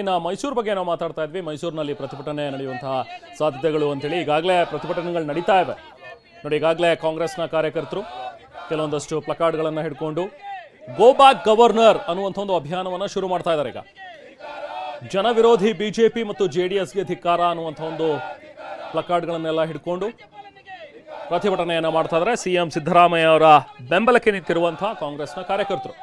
ಇನ್ನು ಮೈಸೂರು ಬಗ್ಗೆ ನಾವು ಮಾತಾಡ್ತಾ ಇದ್ವಿ. ಮೈಸೂರಿನಲ್ಲಿ ಪ್ರತಿಭಟನೆ ನಡೆಯುವಂತಹ ಸಾಧ್ಯತೆಗಳು ಅಂತೇಳಿ ಈಗಾಗಲೇ ಪ್ರತಿಭಟನೆಗಳು ನಡೀತಾ ಇವೆ ನೋಡಿ. ಈಗಾಗಲೇ ಕಾಂಗ್ರೆಸ್ನ ಕಾರ್ಯಕರ್ತರು ಕೆಲವೊಂದಷ್ಟು ಪ್ಲಕಾರ್ಡ್ಗಳನ್ನು ಹಿಡ್ಕೊಂಡು ಗೋ ಬ್ಯಾಕ್ ಗವರ್ನರ್ ಅನ್ನುವಂಥ ಒಂದು ಅಭಿಯಾನವನ್ನು ಶುರು ಮಾಡ್ತಾ ಇದ್ದಾರೆ. ಈಗ ಜನವಿರೋಧಿ ಬಿಜೆಪಿ ಮತ್ತು ಜೆಡಿಎಸ್ಗೆ ಧಿಕ್ಕಾರ ಅನ್ನುವಂಥ ಒಂದು ಪ್ಲಕಾರ್ಡ್ಗಳನ್ನೆಲ್ಲ ಹಿಡ್ಕೊಂಡು ಪ್ರತಿಭಟನೆಯನ್ನ ಮಾಡ್ತಾ ಇದ್ದಾರೆ. ಸಿಎಂ ಸಿದ್ದರಾಮಯ್ಯ ಅವರ ಬೆಂಬಲಕ್ಕೆ ನಿಂತಿರುವಂತಹ ಕಾಂಗ್ರೆಸ್ನ ಕಾರ್ಯಕರ್ತರು.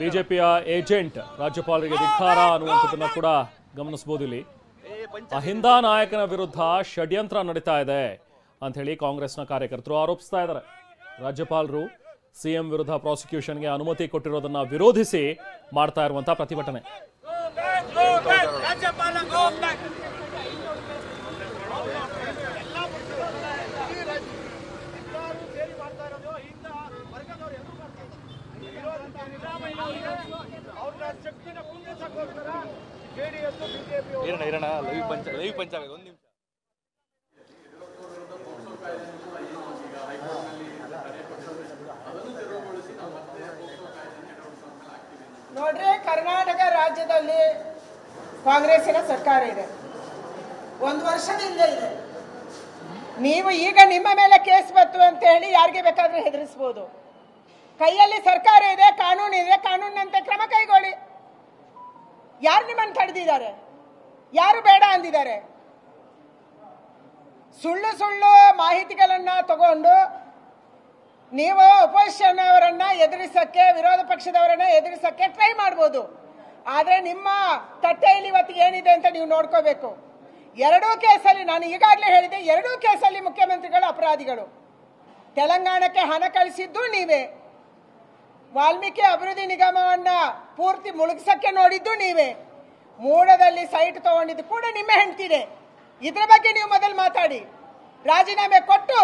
ಬಿಜೆಪಿಯ ಏಜೆಂಟ್ ರಾಜ್ಯಪಾಲರಿಗೆ ಧಿಕ್ಕಾರ ಅನ್ನುವಂಥದ್ದನ್ನ ಕೂಡ ಗಮನಿಸಬಹುದು. ಇಲ್ಲಿ ಅಹಿಂದ ನಾಯಕನ ವಿರುದ್ಧ ಷಡ್ಯಂತ್ರ ನಡೀತಾ ಇದೆ ಅಂತ ಹೇಳಿ ಕಾಂಗ್ರೆಸ್ನ ಕಾರ್ಯಕರ್ತರು ಆರೋಪಿಸ್ತಾ ಇದ್ದಾರೆ. ರಾಜ್ಯಪಾಲರು ಸಿಎಂ ವಿರುದ್ಧ ಪ್ರಾಸಿಕ್ಯೂಷನ್ಗೆ ಅನುಮತಿ ಕೊಟ್ಟಿರೋದನ್ನ ವಿರೋಧಿಸಿ ಮಾಡ್ತಾ ಇರುವಂತಹ ಪ್ರತಿಭಟನೆ. ನೋಡ್ರಿ, ಕರ್ನಾಟಕ ರಾಜ್ಯದಲ್ಲಿ ಕಾಂಗ್ರೆಸ್ಸಿನ ಸರ್ಕಾರ ಇದೆ, 1 ವರ್ಷದಿಂದ ಇದೆ. ನೀವು ಈಗ ನಿಮ್ಮ ಮೇಲೆ ಕೇಸ್ ಬಂತು ಅಂತ ಹೇಳಿ ಯಾರಿಗೆ ಬೇಕಾದ್ರೂ ಹೆದರಿಸಬಹುದು. ಕೈಯಲ್ಲಿ ಸರ್ಕಾರ ಇದೆ, ಕಾನೂನು ಇದೆ, ಕಾನೂನಿನಂತೆ ಕ್ರಮ ಕೈಗೊಳ್ಳಿ. ಯಾರು ನಿಮ್ಮನ್ನು ತಡೆದಿದ್ದಾರೆ? ಯಾರು ಬೇಡ ಅಂದಿದ್ದಾರೆ? ಸುಳ್ಳು ಸುಳ್ಳು ಮಾಹಿತಿಗಳನ್ನ ತಗೊಂಡು ನೀವು ಅಪೋಸಿಷನ್ ಅವರನ್ನ ಎದುರಿಸಕ್ಕೆ, ವಿರೋಧ ಪಕ್ಷದವರನ್ನ ಎದುರಿಸಕ್ಕೆ ಟ್ರೈ ಮಾಡಬಹುದು. ಆದ್ರೆ ನಿಮ್ಮ ತಟ್ಟೆಯಲ್ಲಿ ಇವತ್ತು ಏನಿದೆ ಅಂತ ನೀವು ನೋಡ್ಕೋಬೇಕು. 2 ಕೇಸಲ್ಲಿ, ನಾನು ಈಗಾಗಲೇ ಹೇಳಿದೆ, 2 ಕೇಸಲ್ಲಿ ಮುಖ್ಯಮಂತ್ರಿಗಳು ಅಪರಾಧಿಗಳು. ತೆಲಂಗಾಣಕ್ಕೆ ಹಣ ಕಳಿಸಿದ್ದು ನೀವೇ, ವಾಲ್ಮೀಕಿ ಅಭಿವೃದ್ಧಿ ನಿಗಮವನ್ನ ಪೂರ್ತಿ ಮುಳುಗಿಸಕ್ಕೆ ನೋಡಿದ್ದು ನೀವೇ, ಮೂಡದಲ್ಲಿ ಸೈಟ್ ತಗೊಂಡಿದ್ದು ಕೂಡ ನಿಮ್ಮ ಹೆಂಡ್ತಿದೆ. ಇದ್ರ ಬಗ್ಗೆ ನೀವು ಮೊದಲು ಮಾತಾಡಿ, ರಾಜೀನಾಮೆ ಕೊಟ್ಟು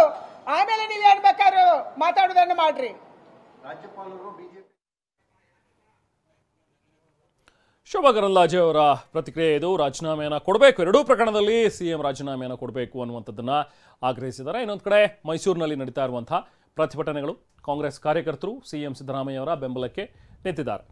ಆಮೇಲೆ ನೀವು ಏನ್ ಬೇಕಾದ್ರೂ ಮಾತಾಡೋದನ್ನು ಮಾಡ್ರಿ. ಶೋಭಾ ಕರಂದ್ಲಾಜೆ ಅವರ ಪ್ರತಿಕ್ರಿಯೆ ಇದು. ರಾಜೀನಾಮೆಯನ್ನು ಕೊಡಬೇಕು, 2 ಪ್ರಕರಣದಲ್ಲಿ ಸಿಎಂ ರಾಜೀನಾಮೆಯನ್ನು ಕೊಡಬೇಕು ಅನ್ನುವಂಥದ್ದನ್ನ ಆಗ್ರಹಿಸಿದ್ದಾರೆ. ಇನ್ನೊಂದು ಕಡೆ ಮೈಸೂರಿನಲ್ಲಿ ನಡೀತಾ ಇರುವಂತಹ ಪ್ರತಿಭಟನೆಗಳು, ಕಾಂಗ್ರೆಸ್ ಕಾರ್ಯಕರ್ತರು ಸಿಎಂ ಸಿದ್ದರಾಮಯ್ಯ ಅವರ ಬೆಂಬಲಕ್ಕೆ ನಿಂತಿದ್ದಾರೆ.